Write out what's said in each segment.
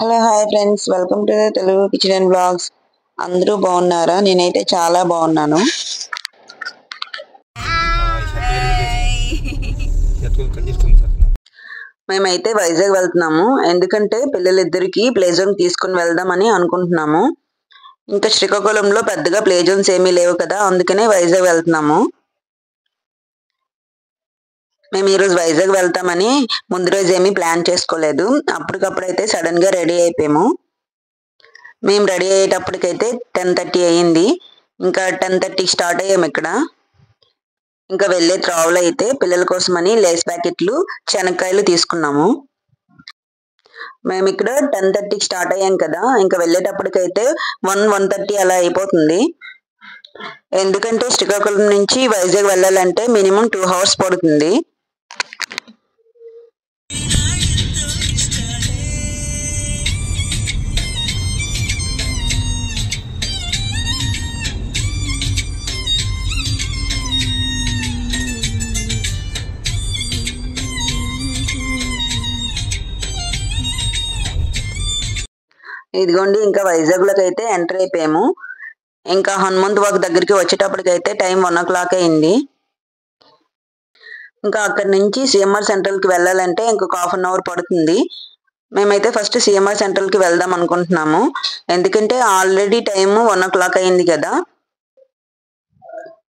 Hello hi friends, welcome to Telugu kitchen and blogs. అందరూ బాగున్నారా? నేనైతే చాలా బాగున్నాను. మేమైతే వైజాగ్ వెళ్తున్నాము. ఎందుకంటే పిల్లలిద్దరికి ప్లే జోన్ తీసుకుని వెళ్దామని అనుకుంటున్నాము. ఇంకా శ్రీకాకుళంలో పెద్దగా ప్లే జోన్స్ ఏమీ లేవు కదా, అందుకనే వైజాగ్ వెళ్తున్నాము. మేము ఈరోజు వైజాగ్ వెళ్తామని ముందు రోజు ఏమీ ప్లాన్ చేసుకోలేదు. అప్పటికప్పుడైతే సడన్ గా రెడీ అయిపోయాము. మేము రెడీ అయ్యేటప్పటికైతే 10:30 అయ్యింది. ఇంకా 10:30 స్టార్ట్ అయ్యాము ఇక్కడ. ఇంకా వెళ్ళే త్రోవలో అయితే పిల్లల కోసమని లేస్ ప్యాకెట్లు, శనక్కాయలు తీసుకున్నాము. మేము ఇక్కడ 10:30 స్టార్ట్ అయ్యాం కదా, ఇంకా వెళ్ళేటప్పటికైతే 1:30 అలా అయిపోతుంది. ఎందుకంటే శ్రీకాకుళం నుంచి వైజాగ్ వెళ్ళాలంటే మినిమం 2 hours పడుతుంది. ఇదిగోండి, ఇంకా వైజాగ్ లోకి అయితే ఎంటర్ అయిపోయాము. ఇంకా హనుమంత్ వాక్ దగ్గరికి వచ్చేటప్పటికైతే టైం 1 o'clock అయింది. ఇంకా అక్కడి నుంచి సిఎంఆర్ సెంట్రల్ కి వెళ్ళాలంటే ఇంకొక 1/2 hour పడుతుంది. మేమైతే ఫస్ట్ సిఎంఆర్ సెంట్రల్ కి వెళ్దాం అనుకుంటున్నాము. ఎందుకంటే ఆల్రెడీ టైం 1 o'clock అయింది కదా.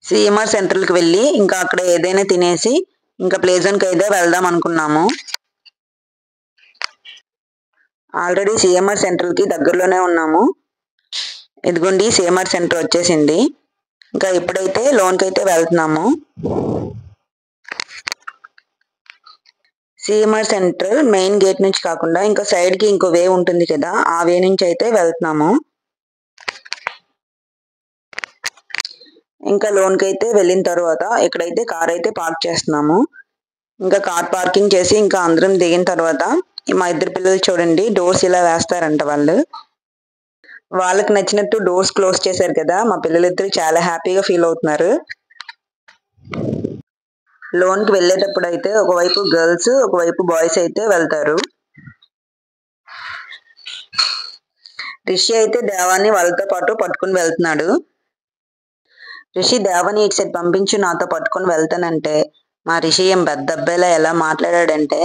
సిఎంఆర్ సెంట్రల్ కి వెళ్ళి ఇంకా అక్కడ ఏదైనా తినేసి ఇంకా ప్లే జోన్ కి అయితే వెళ్దాం అనుకున్నాము. ఆల్రెడీ సిఎంఆర్ సెంట్రల్ కి దగ్గరలోనే ఉన్నాము. ఇదిగోండి, సిఎంఆర్ సెంటర్ వచ్చేసింది. ఇంకా ఇప్పుడైతే లోన్కి అయితే వెళ్తున్నాము. సిఎంఆర్ సెంటర్ మెయిన్ గేట్ నుంచి కాకుండా ఇంకా సైడ్ కి ఇంకో వే ఉంటుంది కదా, ఆ వే నుంచి అయితే వెళ్తున్నాము. ఇంకా లోన్కి అయితే వెళ్ళిన తర్వాత ఇక్కడైతే కార్ అయితే పార్క్ చేస్తున్నాము. ఇంకా కార్ పార్కింగ్ చేసి ఇంకా అందరం దిగిన తర్వాత మా ఇద్దరు పిల్లలు చూడండి, డోర్స్ ఇలా వేస్తారంట వాళ్ళు. వాళ్ళకి నచ్చినట్టు డోర్స్ క్లోజ్ చేశారు కదా, మా పిల్లలిద్దరు చాలా హ్యాపీగా ఫీల్ అవుతున్నారు. లోన్కి వెళ్ళేటప్పుడు అయితే ఒకవైపు గర్ల్స్, ఒకవైపు బాయ్స్ అయితే వెళ్తారు. రిషి అయితే దేవాన్ని వాళ్ళతో పాటు పట్టుకుని వెళ్తున్నాడు. రిషి దేవాన్ని ఇటు సైడ్ పంపించి నాతో పట్టుకుని వెళ్తానంటే మా రిషి ఏం పెద్ద అబ్బాయిలా ఎలా మాట్లాడాడంటే,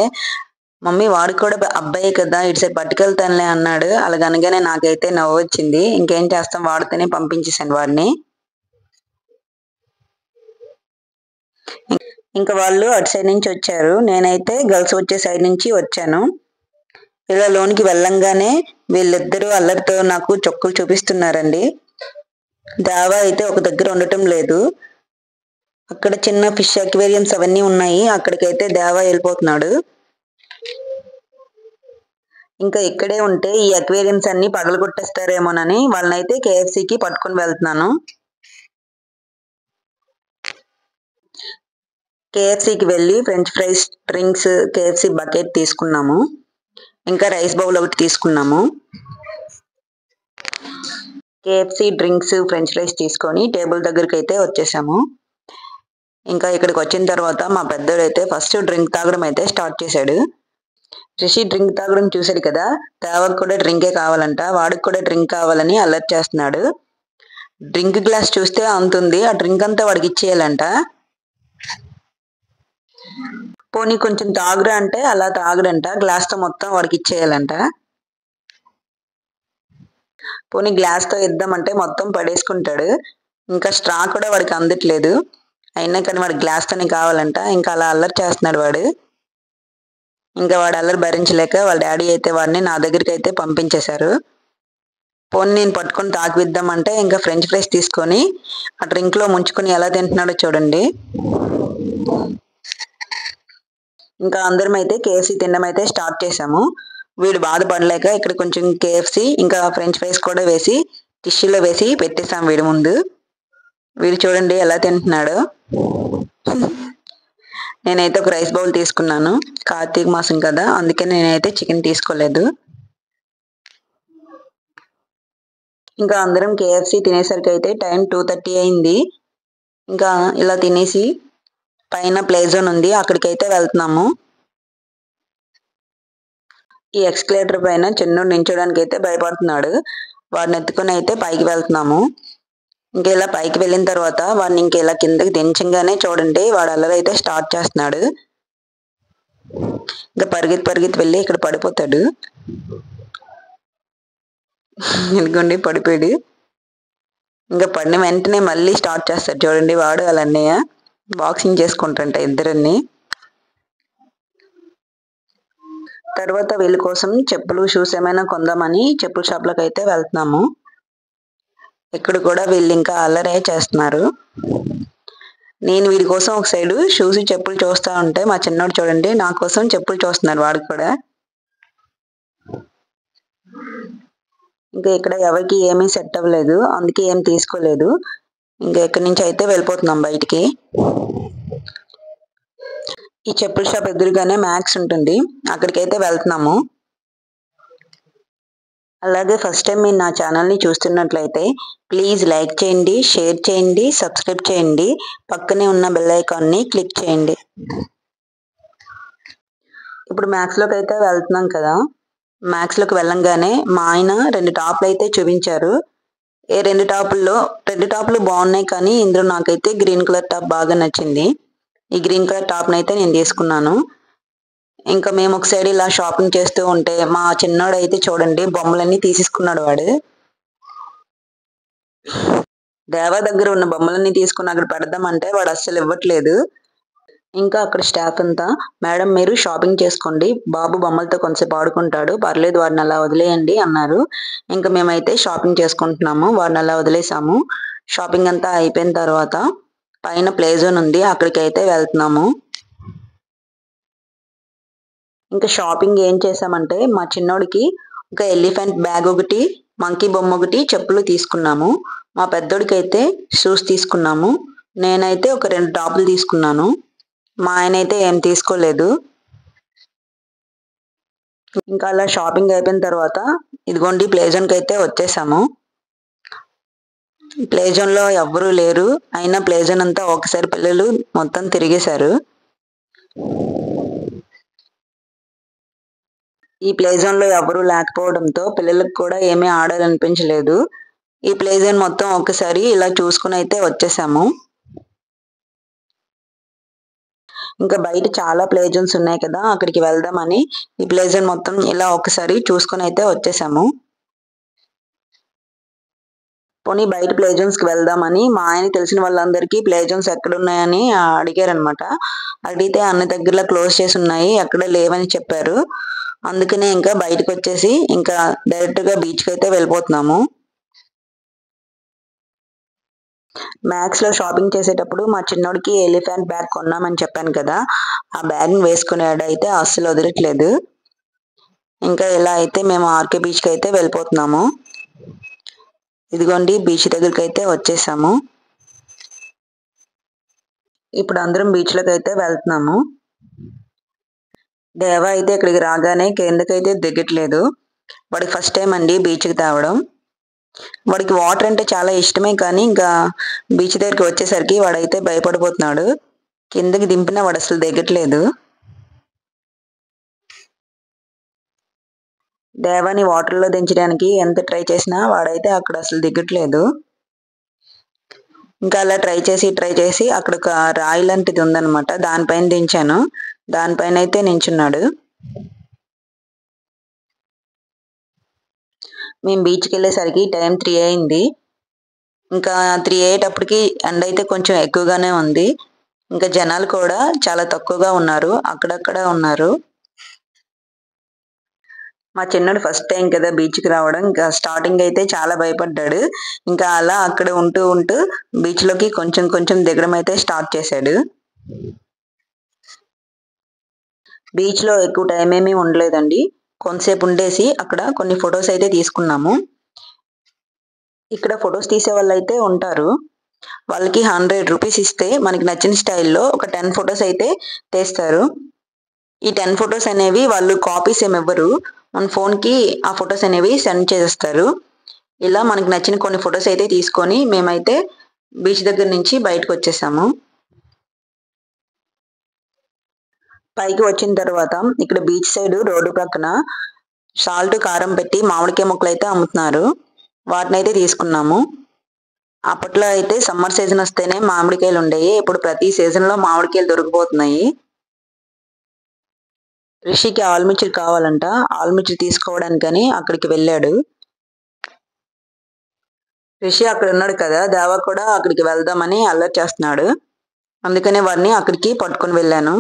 మమ్మీ వాడు కూడా అబ్బాయి కదా, ఇటు సైడ్ పట్టుకెళ్తానులే అన్నాడు. అలాగనగానే నాకైతే నవ్వు వచ్చింది. ఇంకేం చేస్తాం, వాడితోనే పంపించేసాను వాడిని. ఇంకా వాళ్ళు అటు సైడ్ నుంచి వచ్చారు, నేనైతే గర్ల్స్ వచ్చే సైడ్ నుంచి వచ్చాను. ఇలా లోనికి వెళ్ళంగానే వీళ్ళిద్దరూ అల్లరితో నాకు చొక్కులు చూపిస్తున్నారండి. దేవా అయితే ఒక దగ్గర ఉండటం లేదు. అక్కడ చిన్న ఫిష్ అక్వేరియంస్ అవన్నీ ఉన్నాయి, అక్కడికైతే దేవా వెళ్ళిపోతున్నాడు. ఇంకా ఇక్కడే ఉంటే ఈ అక్వేరియంస్ అన్ని పగలగొట్టేస్తారేమోనని వాళ్ళనైతే కేఎఫ్సికి పట్టుకుని వెళ్తున్నాను. కేఎఫ్సికి వెళ్ళి French fries, drinks, KFC bucket తీసుకున్నాము. ఇంకా రైస్ బౌల్ ఒకటి తీసుకున్నాము. కేఎఫ్సి డ్రింక్స్, ఫ్రెంచ్ ఫ్రైస్ తీసుకొని టేబుల్ దగ్గరికి అయితే వచ్చేసాము. ఇంకా ఇక్కడికి వచ్చిన తర్వాత మా పెద్దోడు అయితే ఫస్ట్ డ్రింక్ తాగడం అయితే స్టార్ట్ చేశాడు. రిషి డ్రింక్ తాగడం చూశాడు కదా, దేవకు కూడా డ్రింకే కావాలంట, వాడికి కూడా డ్రింక్ కావాలని అలర్ట్ చేస్తున్నాడు. డ్రింక్ గ్లాస్ చూస్తే అంతుంది, ఆ డ్రింక్ అంతా వాడికి ఇచ్చేయాలంట. పోనీ కొంచెం తాగురా అంటే అలా తాగడంట, గ్లాస్ తో మొత్తం వాడికి ఇచ్చేయాలంట. పోనీ గ్లాస్ తో ఇద్దామంటే మొత్తం పడేసుకుంటాడు. ఇంకా స్ట్రా కూడా వాడికి అందట్లేదు, అయినా కానీ వాడి గ్లాస్ తోనే కావాలంట. ఇంకా అలా అల్లరి చేస్తున్నాడు వాడు. ఇంకా వాడు అల్లరి భరించలేక వాళ్ళ డాడీ అయితే వాడిని నా దగ్గరికి అయితే పంపించేశారు. పోనీ నేను పట్టుకొని తాగిద్దామంటే ఇంకా ఫ్రెంచ్ ఫ్రైస్ తీసుకొని ఆ డ్రింక్ లో ముంచుకొని ఎలా తింటున్నాడో చూడండి. ఇంకా అందరం అయితే కేఎఫ్సి తినడం అయితే స్టార్ట్ చేసాము. వీడు బాధపడలేక ఇక్కడ కొంచెం కేఎఫ్సి ఇంకా ఫ్రెంచ్ ఫ్రైస్ కూడా వేసి టిష్యూలో వేసి పెట్టేసాం వీడి ముందు. వీడు చూడండి ఎలా తింటున్నాడో. నేనైతే ఒక రైస్ బౌల్ తీసుకున్నాను, కార్తీక మాసం కదా అందుకని నేనైతే చికెన్ తీసుకోలేదు. ఇంకా అందరం కేఎఫ్సి తినేసరికి అయితే టైం 2:30 అయింది. ఇంకా ఇలా తినేసి పైన ప్లే జోన్ ఉంది, అక్కడికైతే వెళ్తున్నాము. ఈ ఎక్స్కలేటర్ పైన చిన్నోడు నించోడానికి అయితే భయపడుతున్నాడు. వాడిని ఎత్తుకొని అయితే పైకి వెళ్తున్నాము. ఇంకా ఇలా పైకి వెళ్ళిన తర్వాత వాడిని ఇంక ఇలా కిందకి దించంగానే చూడండి వాడు అల్లరి అయితే స్టార్ట్ చేస్తున్నాడు. ఇంకా పరిగెత్తి వెళ్ళి ఇక్కడ పడిపోతాడు. ఎందుకండి పడిపోయాడు. ఇంకా పడిన వెంటనే మళ్ళీ స్టార్ట్ చేస్తాడు. చూడండి వాడు వాళ్ళ అన్నయ్య బాక్సింగ్ చేసుకుంటారంట ఇద్దరిని. తర్వాత వీళ్ళ కోసం చెప్పులు షూస్ ఏమైనా కొందామని చెప్పుల షాప్లోకి అయితే వెళ్తున్నాము. ఇక్కడ కూడా వీళ్ళు ఇంకా అల్లరే చేస్తున్నారు. నేను వీడి కోసం ఒక సైడు షూస్ చెప్పులు చూస్తా ఉంటే మా చిన్నోడు చూడండి నా కోసం చెప్పులు చూస్తున్నారు వాడు కూడా. ఇంకా ఇక్కడ ఎవరికి ఏమీ సెట్ అవ్వలేదు, అందుకే ఏం తీసుకోలేదు. ఇంకా ఇక్కడి నుంచి అయితే వెళ్ళిపోతున్నాం బయటికి. ఈ చెప్పుల షాప్ ఎదురుగానే మ్యాక్స్ ఉంటుంది, అక్కడికైతే వెళ్తున్నాము. అలాగే ఫస్ట్ టైం మీరు నా ఛానల్ని చూస్తున్నట్లయితే ప్లీజ్ లైక్ చేయండి, షేర్ చేయండి, సబ్స్క్రైబ్ చేయండి, పక్కనే ఉన్న బెల్ ఐకాన్ని క్లిక్ చేయండి. ఇప్పుడు మ్యాక్స్లోకి అయితే వెళ్తున్నాం కదా. మ్యాక్స్లోకి వెళ్ళంగానే మా ఆయన 2 టాప్లు అయితే చూపించారు. రెండు టాపులు బాగున్నాయి, కానీ ఇందులో నాకైతే గ్రీన్ కలర్ టాప్ బాగా నచ్చింది. ఈ గ్రీన్ కలర్ టాప్ని అయితే నేను తీసుకున్నాను. ఇంకా మేము ఒక సైడ్ ఇలా షాపింగ్ చేస్తూ ఉంటే మా చిన్నోడు అయితే చూడండి బొమ్మలన్నీ తీసేసుకున్నాడు. వాడు దేవా దగ్గర ఉన్న బొమ్మలన్నీ తీసుకుని అక్కడ పెడదామంటే వాడు అస్సలు ఇవ్వట్లేదు. ఇంకా అక్కడ స్టాఫ్ అంతా మేడం మీరు షాపింగ్ చేసుకోండి, బాబు బొమ్మలతో కొంచెంసేపు ఆడుకుంటాడు, పర్లేదు వాడిని అలా వదిలేయండి అన్నారు. ఇంకా మేమైతే షాపింగ్ చేసుకుంటున్నాము, వాడిని అలా వదిలేసాము. షాపింగ్ అంతా అయిపోయిన తర్వాత పైన ప్లే జోన్ ఉంది, అక్కడికి అయితే వెళ్తున్నాము. ఇంకా షాపింగ్ ఏం చేసామంటే మా చిన్నోడికి ఒక ఎలిఫెంట్ బ్యాగ్ ఒకటి, మంకీ బొమ్మ ఒకటి, చెప్పులు తీసుకున్నాము. మా పెద్దోడికి అయితే షూస్ తీసుకున్నాము. నేనైతే ఒక 2 టాపులు తీసుకున్నాను. మా ఆయన అయితే ఏం తీసుకోలేదు. ఇంకా అలా షాపింగ్ అయిపోయిన తర్వాత ఇదిగోండి ప్లే జోన్కి అయితే వచ్చేసాము. ప్లే జోన్లో ఎవ్వరూ లేరు, అయినా ప్లే జోన్ అంతా ఒకసారి పిల్లలు మొత్తం తిరిగేశారు. ఈ ప్లే జోన్లో ఎవరూ లేకపోవడంతో పిల్లలకు కూడా ఏమీ ఆడాలనిపించలేదు. ఈ ప్లే జోన్ మొత్తం ఒకసారి ఇలా చూసుకుని అయితే వచ్చేసాము. ఇంకా బయట చాలా ప్లే జోన్స్ ఉన్నాయి కదా, అక్కడికి వెళ్దామని ఈ ప్లే జోన్ మొత్తం ఇలా ఒకసారి చూసుకుని అయితే వచ్చేసాము. పోనీ బయట ప్లే జోన్స్కి వెళ్దామని మా ఆయన తెలిసిన వాళ్ళందరికీ ప్లే జోన్స్ ఎక్కడున్నాయని అడిగారనమాట. అడిగితే అన్ని దగ్గరలో క్లోజ్ చేసి ఉన్నాయి, ఎక్కడ లేవని చెప్పారు. అందుకనే ఇంకా బయటకు వచ్చేసి ఇంకా డైరెక్ట్గా బీచ్కి అయితే వెళ్ళిపోతున్నాము. మ్యాక్స్లో షాపింగ్ చేసేటప్పుడు మా చిన్నోడికి ఎలిఫెంట్ బ్యాగ్ కొన్నామని చెప్పాను కదా, ఆ బ్యాగ్ని వేసుకునేవాడు అయితే అస్సలు వదలట్లేదు. ఇంకా ఇలా అయితే మేము ఆర్కే బీచ్కి అయితే వెళ్ళిపోతున్నాము. ఇదిగోండి బీచ్ దగ్గరికి అయితే వచ్చేసాము. ఇప్పుడు అందరం బీచ్లోకి అయితే వెళ్తున్నాము. దేవా అయితే ఇక్కడికి రాగానే కిందకైతే దిగట్లేదు. వాడికి ఫస్ట్ టైం అండి బీచ్కి తేవడం. వాడికి వాటర్ అంటే చాలా ఇష్టమే, కానీ ఇంకా బీచ్ దగ్గరికి వచ్చేసరికి వాడైతే భయపడిపోతున్నాడు. కిందకి దింపినా వాడు అసలు దిగట్లేదు. దేవాని వాటర్లో దించడానికి ఎంత ట్రై చేసినా వాడైతే అక్కడ అసలు దిగట్లేదు. ఇంకా అలా ట్రై చేసి అక్కడ ఒక రాయి లాంటిది ఉందన్నమాట, దానిపైన దించాను. దానిపైన అయితే నించున్నాడు. మేము బీచ్కి వెళ్ళేసరికి టైం 3 అయింది. ఇంకా 3 అయ్యేటప్పటికి ఎండ అయితే కొంచెం ఎక్కువగానే ఉంది. ఇంకా జనాలు కూడా చాలా తక్కువగా ఉన్నారు, అక్కడక్కడ ఉన్నారు. మా చిన్నోడు ఫస్ట్ టైం కదా బీచ్కి రావడం, ఇంకా స్టార్టింగ్ అయితే చాలా భయపడ్డాడు. ఇంకా అలా అక్కడ ఉంటూ బీచ్లోకి కొంచెం దిగడం అయితే స్టార్ట్ చేశాడు. బీచ్లో ఎక్కువ టైం ఏమీ ఉండలేదండి, కొంతసేపు ఉండేసి అక్కడ కొన్ని ఫొటోస్ అయితే తీసుకున్నాము. ఇక్కడ ఫొటోస్ తీసే వాళ్ళు అయితే ఉంటారు, వాళ్ళకి 100 రూపీస్ ఇస్తే మనకి నచ్చిన స్టైల్లో ఒక 10 ఫొటోస్ అయితే తీస్తారు. ఈ 10 ఫొటోస్ అనేవి వాళ్ళు కాపీస్ ఏమి ఇవ్వరు, మన ఫోన్కి ఆ ఫొటోస్ అనేవి సెండ్ చేసేస్తారు. ఇలా మనకి నచ్చిన కొన్ని ఫొటోస్ అయితే తీసుకొని మేమైతే బీచ్ దగ్గర నుంచి బయటకు వచ్చేసాము. పైకి వచ్చిన తర్వాత ఇక్కడ బీచ్ సైడ్ రోడ్డు పక్కన సాల్ట్ కారం పెట్టి మామిడికాయ ముక్కలు అయితే అమ్ముతున్నారు. వాటిని అయితే తీసుకున్నాము. అప్పట్లో అయితే సమ్మర్ సీజన్ వస్తేనే మామిడికాయలు ఉండేవి. ఇప్పుడు ప్రతి సీజన్ లో మామిడికాయలు దొరికిపోతున్నాయి. రిషికి ఆల్మిర్చి కావాలంట. ఆల్మిర్చి తీసుకోవడానికని అక్కడికి వెళ్ళాడు. రిషి అక్కడ ఉన్నాడు కదా, దేవా కూడా అక్కడికి వెళ్దామని అల్లరి చేస్తున్నాడు. అందుకనే వాడిని అక్కడికి పట్టుకుని వెళ్ళాను.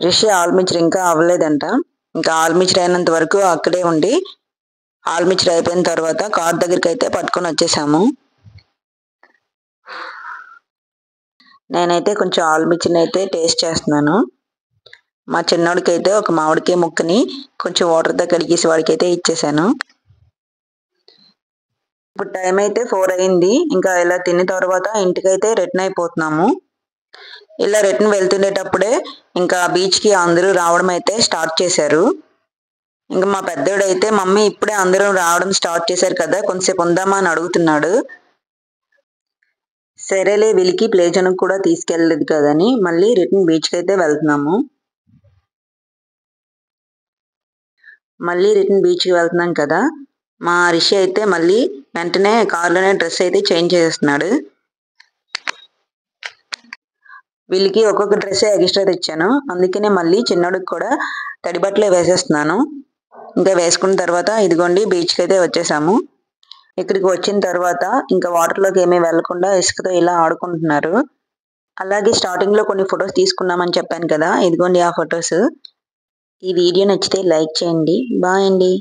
రిషి ఆల్మిర్చి ఇంకా అవ్వలేదంట. ఇంకా ఆల్మిర్చి అయినంత వరకు అక్కడే ఉండి ఆల్మిర్చి అయిపోయిన తర్వాత కార్ దగ్గరికి అయితే పట్టుకొని వచ్చేసాము. నేనైతే కొంచెం ఆల్మిర్చిని అయితే టేస్ట్ చేస్తున్నాను. మా చిన్నోడికి అయితే ఒక మామిడికాయ ముక్కని కొంచెం వాటర్తో కడిగేసి వాడికి అయితే ఇచ్చేసాను. ఇప్పుడు టైం అయితే 4 అయింది. ఇంకా ఇలా తిన్న తర్వాత ఇంటికైతే రిటర్న్ అయిపోతున్నాము. ఇలా రిటర్న్ వెళ్తుండేటప్పుడే ఇంకా బీచ్కి అందరూ రావడం అయితే స్టార్ట్ చేశారు. ఇంకా మా పెద్దోడైతే మమ్మీ ఇప్పుడే అందరూ రావడం స్టార్ట్ చేశారు కదా, కొంతసేపు ఉందామా అని అడుగుతున్నాడు. సరేలే వీళ్ళకి ప్లే జోన్ కూడా తీసుకెళ్ళలేదు కదని మళ్ళీ రిటర్న్ బీచ్కి అయితే వెళ్తున్నాము. మళ్ళీ రిటర్న్ బీచ్కి వెళ్తున్నాం కదా, మా రిషి అయితే మళ్ళీ వెంటనే కార్లోనే డ్రెస్ అయితే చేంజ్ చేస్తున్నాడు. వీళ్ళకి ఒక్కొక్క డ్రెస్ ఎక్స్ట్రా తెచ్చాను. అందుకనే మళ్ళీ చిన్నోడికి కూడా తడి బట్టలే వేసేస్తున్నాను. ఇంకా వేసుకున్న తర్వాత ఇదిగోండి బీచ్కి అయితే వచ్చేసాము. ఇక్కడికి వచ్చిన తర్వాత ఇంకా వాటర్లోకి ఏమీ వెళ్లకుండా ఇసుకతో ఇలా ఆడుకుంటున్నారు. అలాగే స్టార్టింగ్ లో కొన్ని ఫొటోస్ తీసుకున్నామని చెప్పాను కదా, ఇదిగోండి ఆ ఫొటోస్. ఈ వీడియో నచ్చితే లైక్ చేయండి. బాయ్ అండి.